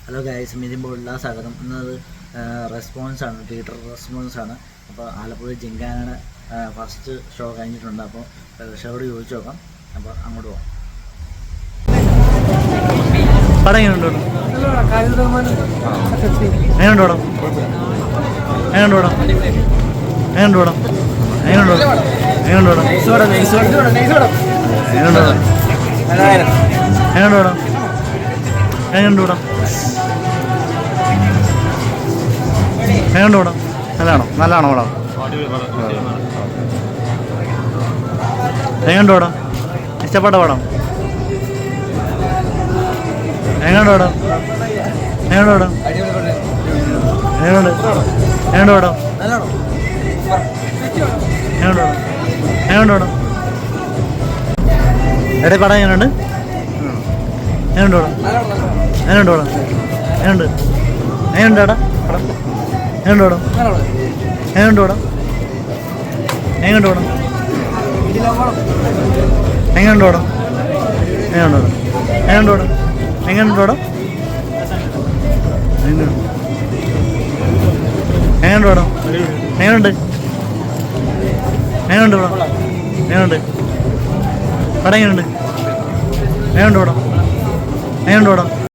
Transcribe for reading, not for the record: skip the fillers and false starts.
Hello guys, മിനിമ്പോളില്ല സ്വാഗതം. ഇന്നത് റെസ്പോൺസാണ്, theatre റെസ്പോൺസാണ്. അപ്പോൾ ആലപ്പുഴ ജിങ്കാനയുടെ ഫസ്റ്റ് ഷോ കഴിഞ്ഞിട്ടുണ്ട്. അപ്പോൾ ഷോയോട് ചോദിച്ചു നോക്കാം. അപ്പോൾ അങ്ങോട്ട് പോകാം. പടം എങ്ങനെയുണ്ടോ? എങ്ങനെയുണ്ടോ? എങ്ങനെയുണ്ടോ? എങ്ങനെയുണ്ടോ? എങ്ങനെയുണ്ടോ? എങ്ങനെയുണ്ടോ? എങ്ങനെയുണ്ടോ? എങ്ങനെയുണ്ടോ? എങ്ങനെയുണ്ടോ? നല്ലതാണോ പടം? എങ്ങനെയുണ്ടോ? ഇഷ്ടപ്പെട്ട പടം? എങ്ങനെയുണ്ടോ? എങ്ങനെയുണ്ടോ? എങ്ങനെയുണ്ട്? എങ്ങനെയുണ്ടോ? എങ്ങനെയുണ്ടോ? എങ്ങനെയുണ്ടോ? എടേ പടം എങ്ങനെയുണ്ട്? എങ്ങനെയുണ്ടോ? എങ്ങനെയുണ്ടോ? എങ്ങനെയുണ്ട്? എങ്ങനെയുണ്ടാ പടം? എങ്ങനെയുണ്ടോ? എങ്ങനെയുണ്ടോ? എങ്ങനെയുണ്ടോ? എങ്ങനെയുണ്ടോ? എങ്ങനെയുണ്ടോ? എങ്ങനെയുണ്ടോ? എങ്ങനെയുണ്ടോ? എങ്ങനെയുണ്ടോ? എങ്ങനെയുണ്ട്? എങ്ങനെയുണ്ട് പടം? എങ്ങനെയുണ്ട് പടം? എങ്ങനെയുണ്ട്? എങ്ങനെയുണ്ട് പടം? എങ്ങനെയുണ്ട് പടം?